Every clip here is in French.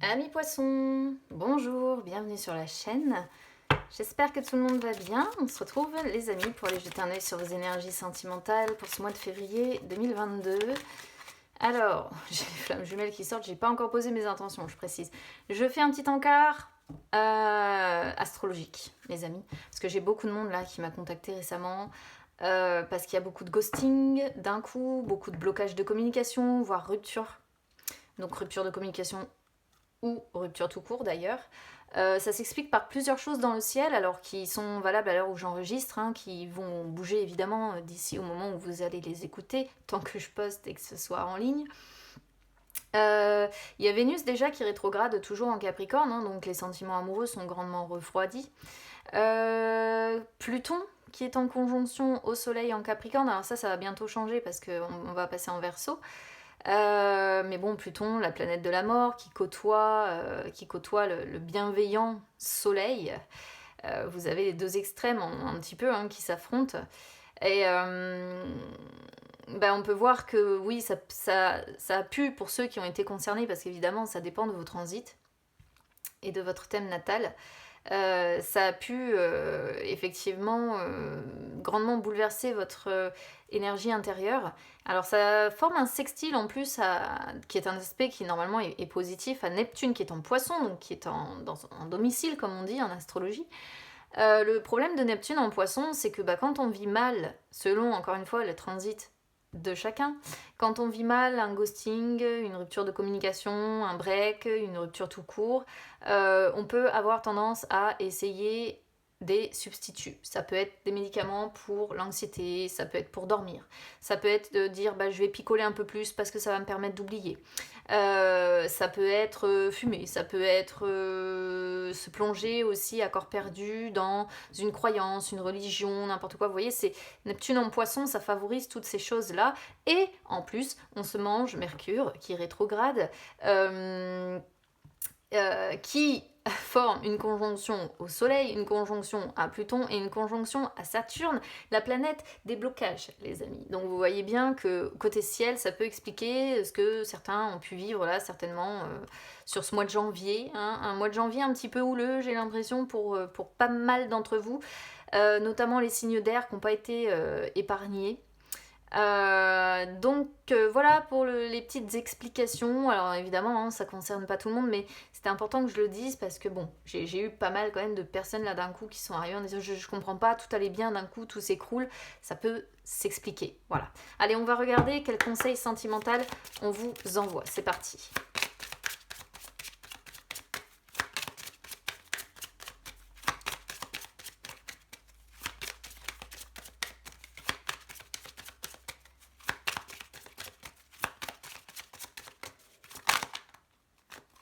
Amis poissons, bonjour, bienvenue sur la chaîne. J'espère que tout le monde va bien. On se retrouve les amis pour aller jeter un œil sur vos énergies sentimentales pour ce mois de février 2022. Alors, j'ai les flammes jumelles qui sortent, j'ai pas encore posé mes intentions, je précise. Je fais un petit encart astrologique, les amis, parce que j'ai beaucoup de monde là qui m'a contacté récemment. Parce qu'il y a beaucoup de ghosting d'un coup, beaucoup de blocage de communication, voire rupture. Donc rupture de communication ou rupture tout court d'ailleurs. Ça s'explique par plusieurs choses dans le ciel, alors qui sont valables à l'heure où j'enregistre, qui vont bouger évidemment d'ici au moment où vous allez les écouter, tant que je poste et que ce soit en ligne. Il y a Vénus déjà qui rétrograde toujours en Capricorne, donc les sentiments amoureux sont grandement refroidis. Pluton qui est en conjonction au Soleil en Capricorne, alors ça va bientôt changer parce qu'on va passer en Verseau. Mais bon, Pluton, la planète de la mort, qui côtoie le bienveillant Soleil. Vous avez les deux extrêmes un petit peu qui s'affrontent. Et on peut voir que oui, ça a pu pour ceux qui ont été concernés, parce qu'évidemment, ça dépend de vos transits et de votre thème natal. Ça a pu effectivement grandement bouleverser votre énergie intérieure. Alors ça forme un sextile en plus, qui est un aspect qui normalement est positif, à Neptune qui est en poisson, donc qui est en domicile comme on dit en astrologie. Le problème de Neptune en poisson, c'est que quand on vit mal, selon encore une fois le transit de chacun, quand on vit mal un ghosting, une rupture de communication, un break, une rupture tout court, on peut avoir tendance à essayer des substituts. Ça peut être des médicaments pour l'anxiété, ça peut être pour dormir, ça peut être de dire je vais picoler un peu plus parce que ça va me permettre d'oublier. Ça peut être fumer, ça peut être se plonger aussi à corps perdu dans une croyance, une religion, n'importe quoi. Vous voyez, c'est Neptune en poisson, ça favorise toutes ces choses-là. Et en plus, on se mange Mercure qui rétrograde, qui forme une conjonction au Soleil, une conjonction à Pluton et une conjonction à Saturne, la planète des blocages, les amis. Donc vous voyez bien que côté ciel, ça peut expliquer ce que certains ont pu vivre là, certainement, sur ce mois de janvier. Un mois de janvier un petit peu houleux, j'ai l'impression, pour pas mal d'entre vous, notamment les signes d'air qui n'ont pas été épargnés. Voilà pour les petites explications. Alors évidemment ça concerne pas tout le monde, mais c'était important que je le dise parce que bon, j'ai eu pas mal quand même de personnes là d'un coup qui sont arrivées en disant je comprends pas, tout allait bien, d'un coup tout s'écroule. Ça peut s'expliquer, voilà. Allez, on va regarder quel conseil sentimental on vous envoie. C'est parti.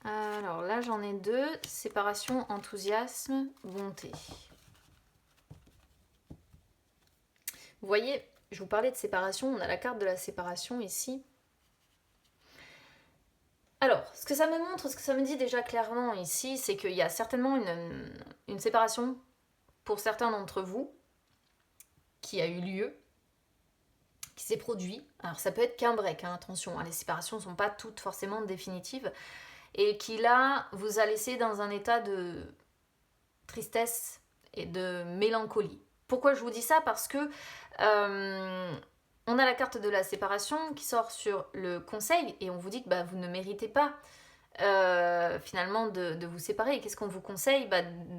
Alors là j'en ai deux, séparation, enthousiasme, bonté. Vous voyez, je vous parlais de séparation, on a la carte de la séparation ici. Alors, ce que ça me montre, ce que ça me dit déjà clairement ici, c'est qu'il y a certainement une séparation pour certains d'entre vous qui a eu lieu, qui s'est produit. Alors ça peut être qu'un break, attention, les séparations ne sont pas toutes forcément définitives, et qui là vous a laissé dans un état de tristesse et de mélancolie. Pourquoi je vous dis ça? Parce que on a la carte de la séparation qui sort sur le conseil et on vous dit que vous ne méritez pas finalement de vous séparer. Et qu'est-ce qu'on vous conseille?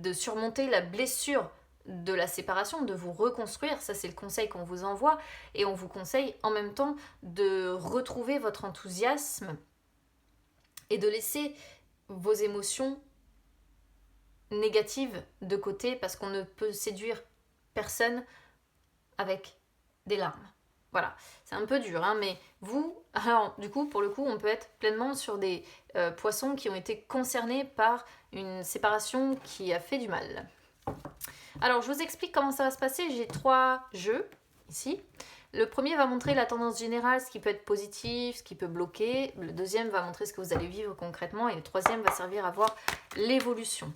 De surmonter la blessure de la séparation, de vous reconstruire. Ça, c'est le conseil qu'on vous envoie. Et on vous conseille en même temps de retrouver votre enthousiasme et de laisser vos émotions négatives de côté, parce qu'on ne peut séduire personne avec des larmes. Voilà, c'est un peu dur, mais vous, alors du coup, pour le coup, on peut être pleinement sur des poissons qui ont été concernés par une séparation qui a fait du mal. Alors, je vous explique comment ça va se passer. J'ai 3 jeux ici. Le premier va montrer la tendance générale, ce qui peut être positif, ce qui peut bloquer. Le deuxième va montrer ce que vous allez vivre concrètement. Et le troisième va servir à voir l'évolution.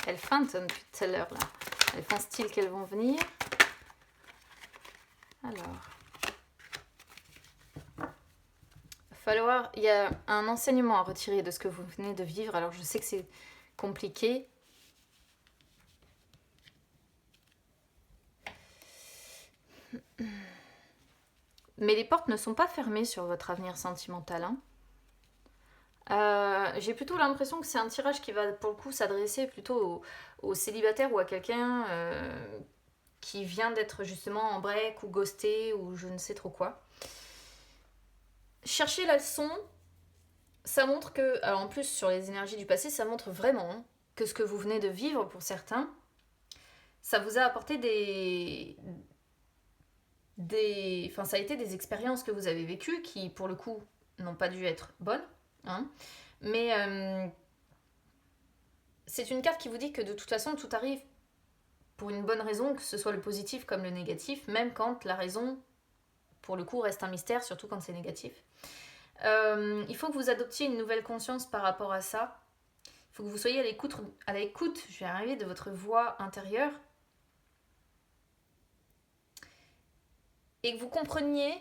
Elles feintent depuis tout à l'heure là. Elles font style qu'elles vont venir. Alors. Il y a un enseignement à retirer de ce que vous venez de vivre. Alors je sais que c'est compliqué. Mais les portes ne sont pas fermées sur votre avenir sentimental. Hein. J'ai plutôt l'impression que c'est un tirage qui va pour le coup s'adresser plutôt aux célibataires ou à quelqu'un qui vient d'être justement en break ou ghosté ou je ne sais trop quoi. Chercher la leçon, ça montre que, alors en plus sur les énergies du passé, ça montre vraiment que ce que vous venez de vivre pour certains, ça vous a apporté enfin ça a été des expériences que vous avez vécues qui pour le coup n'ont pas dû être bonnes, hein, mais c'est une carte qui vous dit que de toute façon tout arrive pour une bonne raison, que ce soit le positif comme le négatif, même quand la raison pour le coup reste un mystère, surtout quand c'est négatif. Il faut que vous adoptiez une nouvelle conscience par rapport à ça. Il faut que vous soyez à l'écoute, je vais arriver, de votre voix intérieure. Et que vous compreniez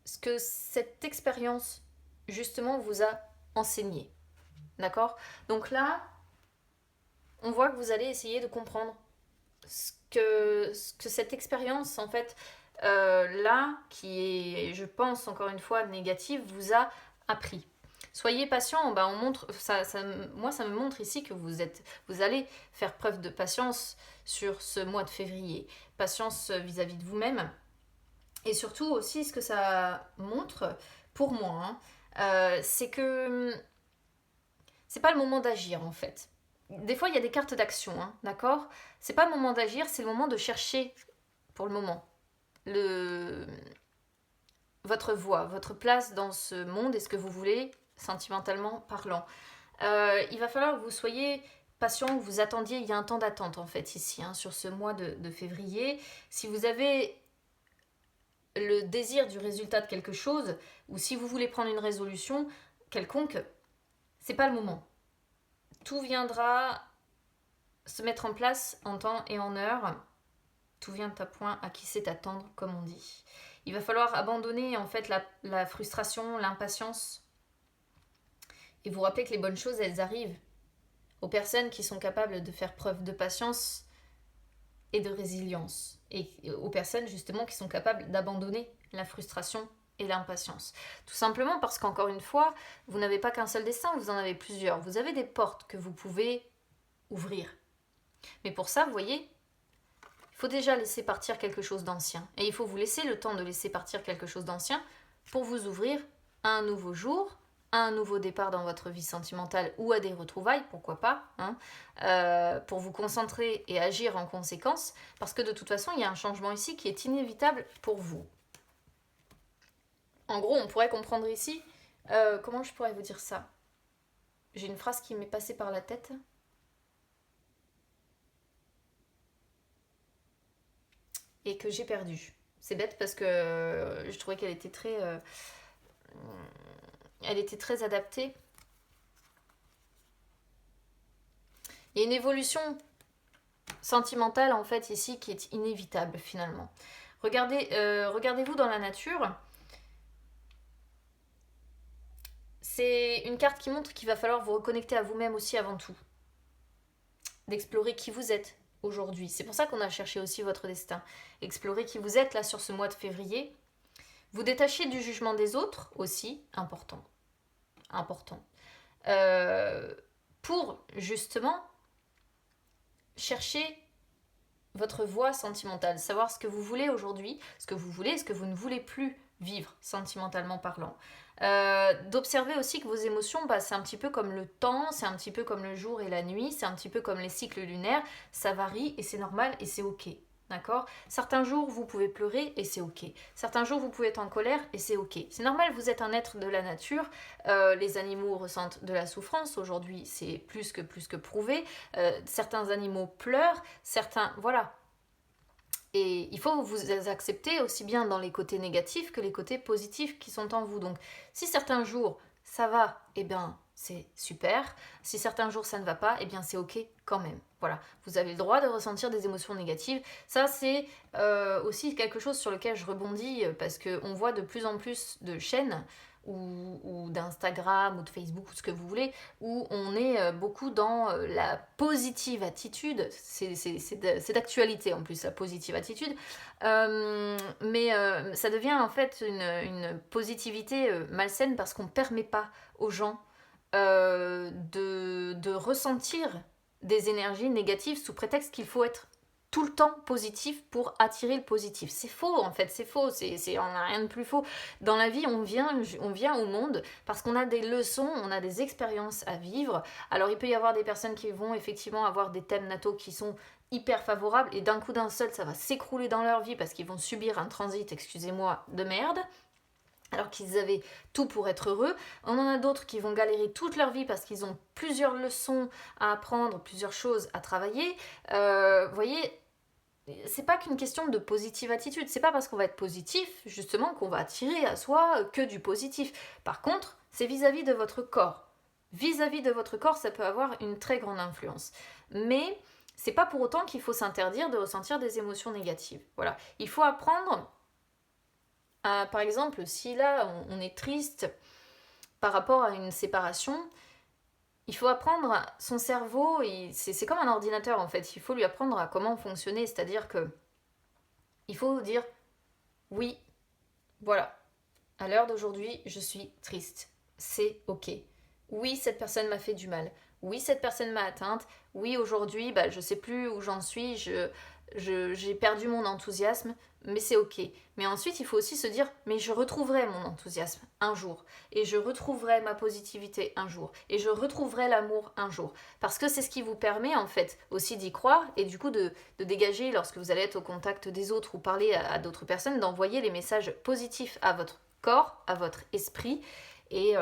ce que cette expérience, justement, vous a enseigné. D'accord ? Donc là, on voit que vous allez essayer de comprendre ce que cette expérience, en fait, là, qui est, je pense, encore une fois, négative, vous a appris. Soyez patient, on montre, moi ça me montre ici que vous allez faire preuve de patience sur ce mois de février. Patience vis-à-vis de vous-même. Et surtout aussi, ce que ça montre, pour moi, c'est que c'est pas le moment d'agir en fait. Des fois, il y a des cartes d'action, hein, d'accord ? C'est pas le moment d'agir, c'est le moment de chercher, pour le moment, votre voie, votre place dans ce monde et ce que vous voulez, sentimentalement parlant. Il va falloir que vous soyez patient, que vous attendiez, il y a un temps d'attente en fait ici, hein, sur ce mois de février. Si vous avez le désir du résultat de quelque chose, ou si vous voulez prendre une résolution quelconque, c'est pas le moment. Tout viendra se mettre en place en temps et en heure. Tout vient à point à qui sait attendre, comme on dit. Il va falloir abandonner en fait la frustration, l'impatience, et vous rappeler que les bonnes choses, elles arrivent aux personnes qui sont capables de faire preuve de patience et de résilience, et aux personnes justement qui sont capables d'abandonner la frustration et l'impatience. Tout simplement parce qu'encore une fois, vous n'avez pas qu'un seul destin, vous en avez plusieurs. Vous avez des portes que vous pouvez ouvrir. Mais pour ça, vous voyez, il faut déjà laisser partir quelque chose d'ancien. Et il faut vous laisser le temps de laisser partir quelque chose d'ancien pour vous ouvrir à un nouveau jour, à un nouveau départ dans votre vie sentimentale ou à des retrouvailles, pourquoi pas, hein, pour vous concentrer et agir en conséquence, parce que de toute façon, il y a un changement ici qui est inévitable pour vous. En gros, on pourrait comprendre ici, comment je pourrais vous dire ça ? J'ai une phrase qui m'est passée par la tête. Et que j'ai perdue. C'est bête parce que je trouvais qu'elle était elle était très adaptée. Il y a une évolution sentimentale en fait ici qui est inévitable finalement. Regardez-vous dans la nature. C'est une carte qui montre qu'il va falloir vous reconnecter à vous-même aussi avant tout. D'explorer qui vous êtes aujourd'hui. C'est pour ça qu'on a cherché aussi votre destin. Explorer qui vous êtes là sur ce mois de février. Vous détacher du jugement des autres aussi, important. Pour justement chercher votre voie sentimentale, savoir ce que vous voulez aujourd'hui, ce que vous voulez, ce que vous ne voulez plus vivre sentimentalement parlant. D'observer aussi que vos émotions, c'est un petit peu comme le temps, c'est un petit peu comme le jour et la nuit, c'est un petit peu comme les cycles lunaires, ça varie et c'est normal et c'est ok. D'accord ? Certains jours, vous pouvez pleurer et c'est ok. Certains jours, vous pouvez être en colère et c'est ok. C'est normal, vous êtes un être de la nature. Les animaux ressentent de la souffrance. Aujourd'hui, c'est plus que prouvé. Certains animaux pleurent. Certains... Voilà. Et il faut vous accepter aussi bien dans les côtés négatifs que les côtés positifs qui sont en vous. Donc, si certains jours, ça va, eh bien c'est super. Si certains jours ça ne va pas, eh bien c'est ok quand même. Voilà, vous avez le droit de ressentir des émotions négatives. Ça c'est aussi quelque chose sur lequel je rebondis parce qu'on voit de plus en plus de chaînes ou d'Instagram ou de Facebook ou ce que vous voulez, où on est beaucoup dans la positive attitude. C'est d'actualité en plus, la positive attitude. Mais ça devient en fait une positivité malsaine parce qu'on ne permet pas aux gens de ressentir des énergies négatives sous prétexte qu'il faut être tout le temps positif pour attirer le positif. C'est faux en fait, c'est faux, on n'a rien de plus faux. Dans la vie, on vient au monde parce qu'on a des leçons, on a des expériences à vivre. Alors il peut y avoir des personnes qui vont effectivement avoir des thèmes nataux qui sont hyper favorables et d'un coup d'un seul ça va s'écrouler dans leur vie parce qu'ils vont subir un transit, excusez-moi, de merde alors qu'ils avaient tout pour être heureux. On en a d'autres qui vont galérer toute leur vie parce qu'ils ont plusieurs leçons à apprendre, plusieurs choses à travailler. Vous voyez, c'est pas qu'une question de positive attitude. C'est pas parce qu'on va être positif, justement, qu'on va attirer à soi que du positif. Par contre, c'est vis-à-vis de votre corps. Vis-à-vis de votre corps, ça peut avoir une très grande influence. Mais c'est pas pour autant qu'il faut s'interdire de ressentir des émotions négatives. Voilà. Il faut apprendre par exemple, si là on est triste par rapport à une séparation, il faut apprendre son cerveau, c'est comme un ordinateur en fait, il faut lui apprendre à comment fonctionner, c'est-à-dire que il faut dire oui, voilà, à l'heure d'aujourd'hui je suis triste, c'est ok. Oui, cette personne m'a fait du mal, oui, cette personne m'a atteinte, oui, aujourd'hui je sais plus où j'en suis, j'ai perdu mon enthousiasme, mais c'est ok. Mais ensuite, il faut aussi se dire, mais je retrouverai mon enthousiasme un jour, et je retrouverai ma positivité un jour, et je retrouverai l'amour un jour. Parce que c'est ce qui vous permet en fait aussi d'y croire, et du coup de dégager, lorsque vous allez être au contact des autres ou parler à d'autres personnes, d'envoyer les messages positifs à votre corps, à votre esprit, et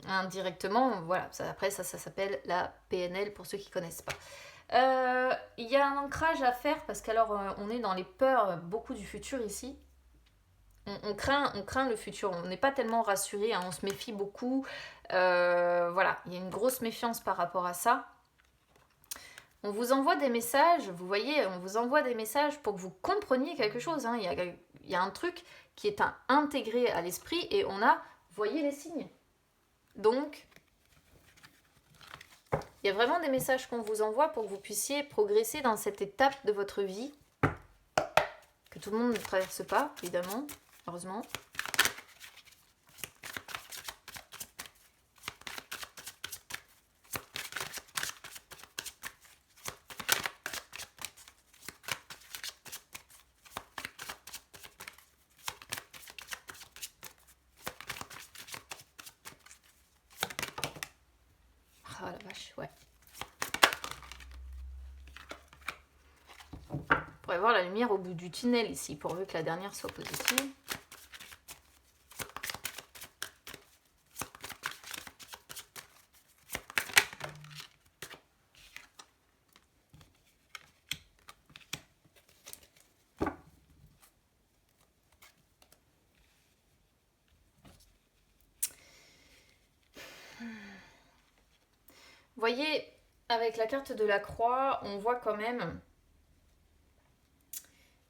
indirectement, voilà, après ça s'appelle la PNL pour ceux qui ne connaissent pas. Il y a un ancrage à faire parce qu'alors on est dans les peurs beaucoup du futur ici. On craint le futur, on n'est pas tellement rassuré, hein, on se méfie beaucoup. Voilà, il y a une grosse méfiance par rapport à ça. On vous envoie des messages, vous voyez, on vous envoie des messages pour que vous compreniez quelque chose. Hein. Il y a un truc qui est intégré à l'esprit et on a, voyez les signes. Donc, il y a vraiment des messages qu'on vous envoie pour que vous puissiez progresser dans cette étape de votre vie que tout le monde ne traverse pas, évidemment, heureusement. Ah la vache, ouais. On pourrait voir la lumière au bout du tunnel ici, pourvu que la dernière soit positive. Vous voyez, avec la carte de la croix, on voit quand même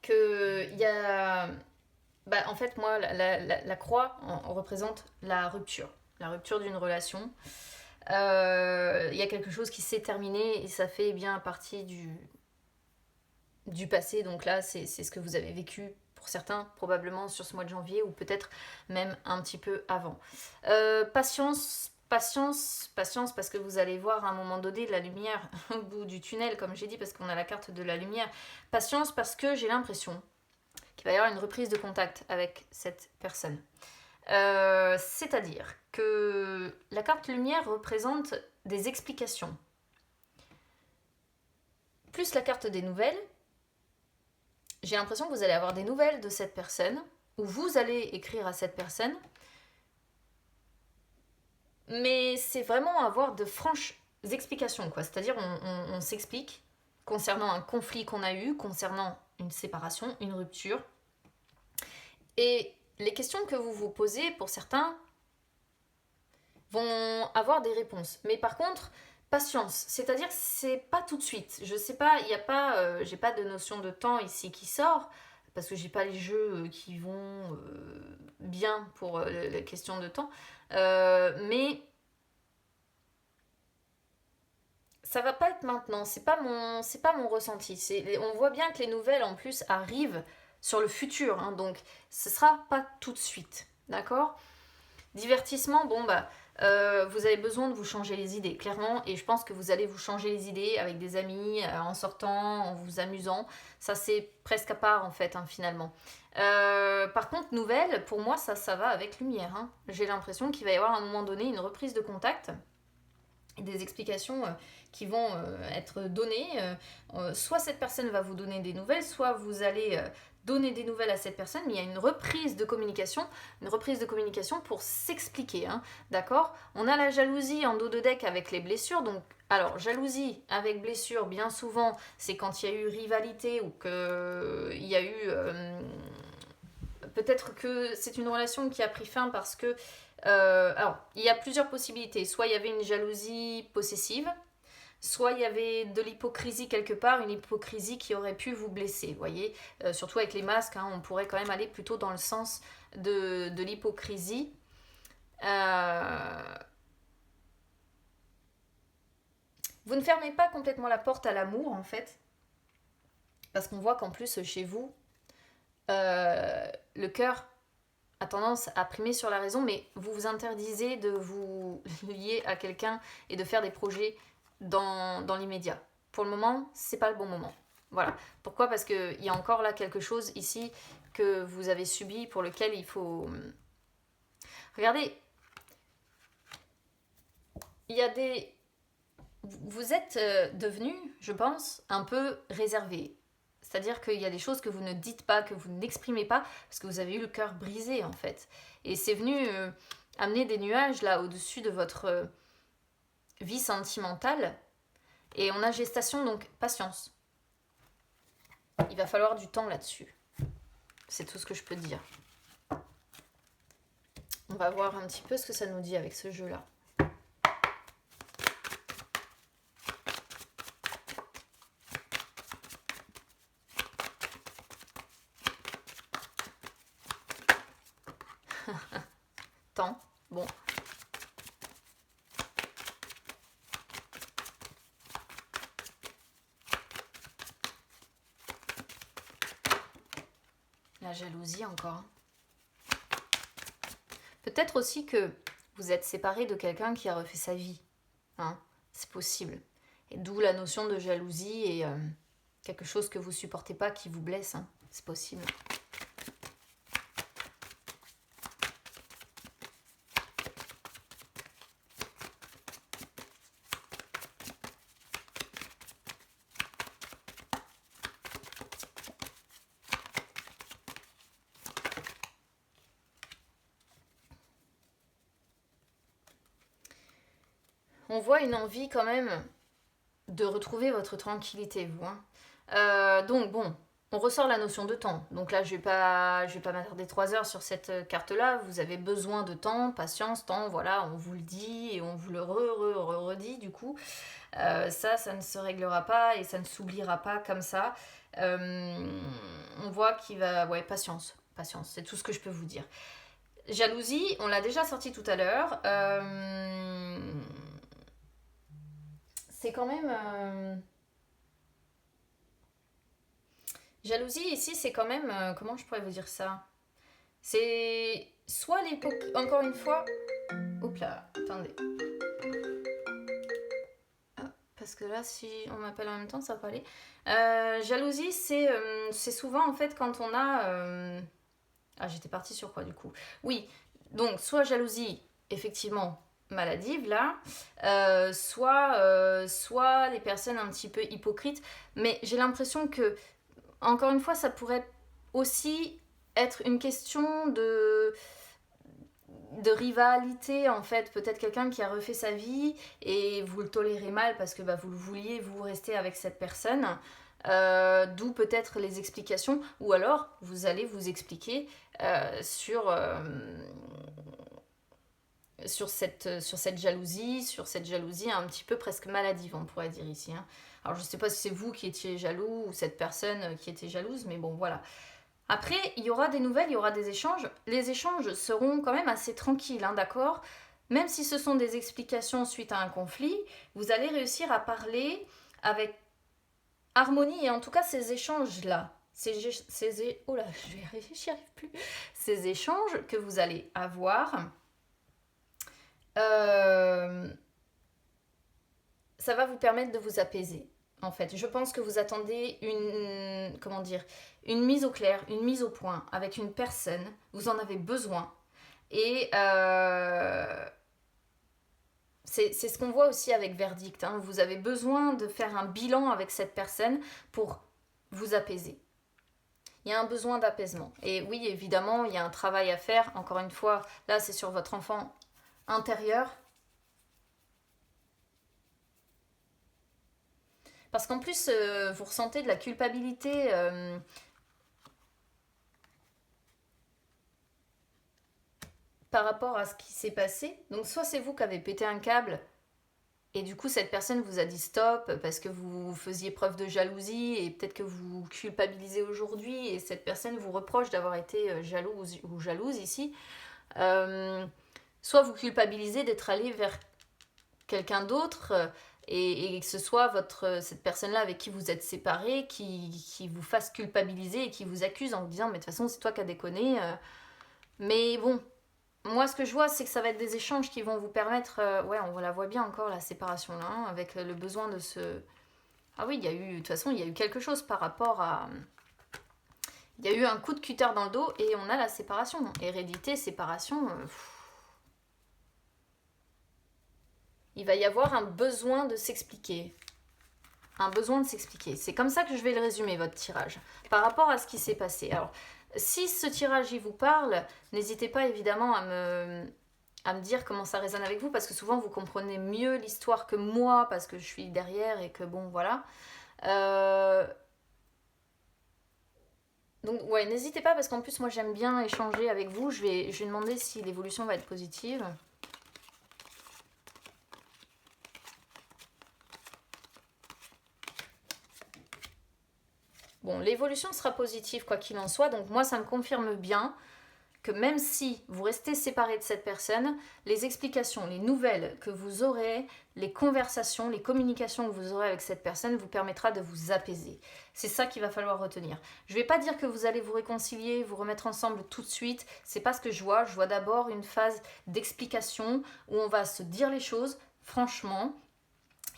qu'il y a... en fait, moi, la croix représente la rupture d'une relation. Il y a quelque chose qui s'est terminé et ça fait bien partie du passé. Donc là, c'est ce que vous avez vécu pour certains, probablement sur ce mois de janvier ou peut-être même un petit peu avant. Patience, parce que vous allez voir à un moment donné de la lumière au bout du tunnel, comme j'ai dit, parce qu'on a la carte de la lumière. Patience, parce que j'ai l'impression qu'il va y avoir une reprise de contact avec cette personne. C'est-à-dire que la carte lumière représente des explications. Plus la carte des nouvelles, j'ai l'impression que vous allez avoir des nouvelles de cette personne, ou vous allez écrire à cette personne, mais c'est vraiment avoir de franches explications, quoi. C'est-à-dire on s'explique concernant un conflit qu'on a eu, concernant une séparation, une rupture. Et les questions que vous vous posez, pour certains, vont avoir des réponses. Mais par contre, patience, c'est-à-dire que c'est pas tout de suite. Je sais pas, il y a pas, j'ai pas de notion de temps ici qui sort, parce que j'ai pas les jeux qui vont bien pour la question de temps. Mais ça va pas être maintenant, c'est pas mon ressenti. On voit bien que les nouvelles en plus arrivent sur le futur, hein, donc ce sera pas tout de suite, d'accord? Divertissement, bon bah, vous avez besoin de vous changer les idées, clairement, et je pense que vous allez vous changer les idées avec des amis, en sortant, en vous amusant. Ça c'est presque à part en fait, hein, finalement. Par contre, nouvelle, pour moi, ça va avec lumière, hein. J'ai l'impression qu'il va y avoir à un moment donné une reprise de contact des explications qui vont être données. Soit cette personne va vous donner des nouvelles, soit vous allez donner des nouvelles à cette personne, mais il y a une reprise de communication pour s'expliquer, hein, d'accord? On a la jalousie en dos de deck avec les blessures, donc alors jalousie avec blessure, bien souvent, c'est quand il y a eu rivalité ou qu'il y a eu... peut-être que c'est une relation qui a pris fin parce que alors, il y a plusieurs possibilités. Soit il y avait une jalousie possessive, soit il y avait de l'hypocrisie quelque part, une hypocrisie qui aurait pu vous blesser, vous voyez. Surtout avec les masques, hein, on pourrait quand même aller plutôt dans le sens de l'hypocrisie. Vous ne fermez pas complètement la porte à l'amour, en fait, parce qu'on voit qu'en plus, chez vous, le cœur a tendance à primer sur la raison, mais vous vous interdisez de vous lier à quelqu'un et de faire des projets dans l'immédiat. Pour le moment, c'est pas le bon moment. Voilà. Pourquoi? Parce qu'il y a encore là quelque chose ici que vous avez subi, pour lequel il faut... Regardez, il y a des... Vous êtes devenu, je pense, un peu réservé. C'est-à-dire qu'il y a des choses que vous ne dites pas, que vous n'exprimez pas, parce que vous avez eu le cœur brisé, en fait. Et c'est venu amener des nuages, là, au-dessus de votre vie sentimentale. Et on a gestation, donc patience. Il va falloir du temps là-dessus. C'est tout ce que je peux dire. On va voir un petit peu ce que ça nous dit avec ce jeu-là. Temps, bon. La jalousie encore. Peut-être aussi que vous êtes séparé de quelqu'un qui a refait sa vie. Hein, c'est possible. Et d'où la notion de jalousie et quelque chose que vous supportez pas qui vous blesse. Hein, c'est possible. On voit une envie quand même de retrouver votre tranquillité, vous. Hein. Donc bon, on ressort la notion de temps. Donc là, je vais pas m'attarder 3 heures sur cette carte-là. Vous avez besoin de temps, patience, temps, voilà, on vous le dit et on vous le redit du coup. Ça ne se réglera pas et ça ne s'oubliera pas comme ça. On voit qu'il va... Ouais, patience, c'est tout ce que je peux vous dire. Jalousie, on l'a déjà sorti tout à l'heure. C'est quand même... Jalousie, ici, c'est quand même... comment je pourrais vous dire ça? C'est soit l'époque... Encore une fois... Oups là, attendez. Ah, parce que là, si on m'appelle en même temps, ça va pas aller. Jalousie, c'est souvent, en fait, quand on a... Ah, j'étais partie sur quoi, du coup? Oui, donc, soit jalousie, effectivement, maladive, là, soit les personnes un petit peu hypocrites. Mais j'ai l'impression que, encore une fois, ça pourrait aussi être une question de rivalité, en fait. Peut-être quelqu'un qui a refait sa vie et vous le tolérez mal parce que vous le vouliez, vous rester avec cette personne. D'où peut-être les explications, ou alors vous allez vous expliquer sur sur cette jalousie un petit peu presque maladive, on pourrait dire ici, hein. Alors je ne sais pas si c'est vous qui étiez jaloux ou cette personne qui était jalouse, mais bon voilà. Après, il y aura des nouvelles, il y aura des échanges. Les échanges seront quand même assez tranquilles, hein, d'accord? Même si ce sont des explications suite à un conflit, vous allez réussir à parler avec harmonie. Et en tout cas, ces échanges-là, oh là, je vais y arriver, j'y arrive plus. Ces échanges que vous allez avoir, ça va vous permettre de vous apaiser. En fait, je pense que vous attendez une mise au clair, une mise au point avec une personne. Vous en avez besoin. Et c'est ce qu'on voit aussi avec Verdict, hein. Vous avez besoin de faire un bilan avec cette personne pour vous apaiser. Il y a un besoin d'apaisement. Et oui, évidemment, il y a un travail à faire. Encore une fois, là, c'est sur votre enfant intérieur. Parce qu'en plus, vous ressentez de la culpabilité par rapport à ce qui s'est passé. Donc soit c'est vous qui avez pété un câble et du coup cette personne vous a dit stop parce que vous faisiez preuve de jalousie et peut-être que vous culpabilisez aujourd'hui et cette personne vous reproche d'avoir été jalouse ou jalouse ici. Soit vous culpabilisez d'être allé vers quelqu'un d'autre et que ce soit cette personne-là avec qui vous êtes séparés qui vous fasse culpabiliser et qui vous accuse en vous disant mais de toute façon c'est toi qui as déconné. Mais bon, moi ce que je vois c'est que ça va être des échanges qui vont vous permettre, ouais on la voit bien encore la séparation là, hein, avec le besoin de se... Ah oui, il y a eu, de toute façon il y a eu quelque chose par rapport à... Il y a eu un coup de cutter dans le dos et on a la séparation. Hérédité, séparation... Il va y avoir un besoin de s'expliquer. Un besoin de s'expliquer. C'est comme ça que je vais le résumer, votre tirage. Par rapport à ce qui s'est passé. Alors, si ce tirage, il vous parle, n'hésitez pas évidemment à me dire comment ça résonne avec vous, parce que souvent, vous comprenez mieux l'histoire que moi, parce que je suis derrière et que bon, voilà. Donc, ouais, n'hésitez pas, parce qu'en plus, moi, j'aime bien échanger avec vous. Je vais demander si l'évolution va être positive. Bon, l'évolution sera positive quoi qu'il en soit, donc moi ça me confirme bien que même si vous restez séparés de cette personne, les explications, les nouvelles que vous aurez, les conversations, les communications que vous aurez avec cette personne vous permettra de vous apaiser. C'est ça qu'il va falloir retenir. Je ne vais pas dire que vous allez vous réconcilier, vous remettre ensemble tout de suite, c'est pas ce que je vois. Je vois d'abord une phase d'explication où on va se dire les choses franchement.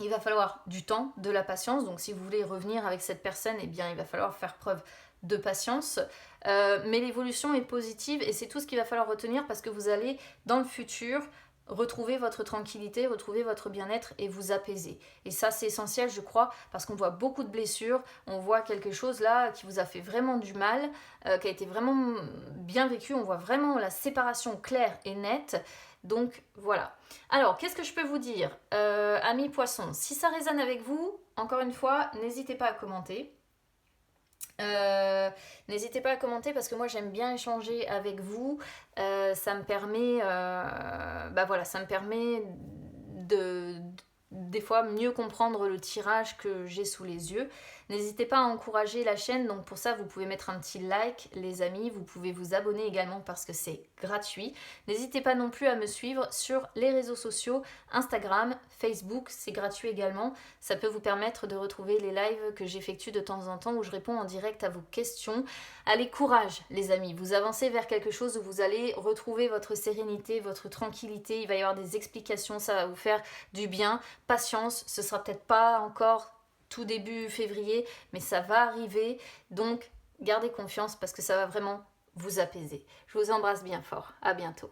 Il va falloir du temps, de la patience. Donc si vous voulez revenir avec cette personne, eh bien il va falloir faire preuve de patience. Mais l'évolution est positive et c'est tout ce qu'il va falloir retenir parce que vous allez dans le futur retrouver votre tranquillité, retrouver votre bien-être et vous apaiser. Et ça c'est essentiel je crois parce qu'on voit beaucoup de blessures, on voit quelque chose là qui vous a fait vraiment du mal, qui a été vraiment bien vécu, on voit vraiment la séparation claire et nette. Donc voilà. Alors, qu'est-ce que je peux vous dire, amis poissons? Si ça résonne avec vous, encore une fois, n'hésitez pas à commenter. N'hésitez pas à commenter parce que moi j'aime bien échanger avec vous. Ça me permet, ça me permet de des fois mieux comprendre le tirage que j'ai sous les yeux. N'hésitez pas à encourager la chaîne, donc pour ça vous pouvez mettre un petit like les amis, vous pouvez vous abonner également parce que c'est gratuit. N'hésitez pas non plus à me suivre sur les réseaux sociaux, Instagram, Facebook, c'est gratuit également. Ça peut vous permettre de retrouver les lives que j'effectue de temps en temps où je réponds en direct à vos questions. Allez, courage les amis, vous avancez vers quelque chose où vous allez retrouver votre sérénité, votre tranquillité, il va y avoir des explications, ça va vous faire du bien. Patience, ce sera peut-être pas encore tout début février, mais ça va arriver, donc gardez confiance parce que ça va vraiment vous apaiser. Je vous embrasse bien fort, à bientôt.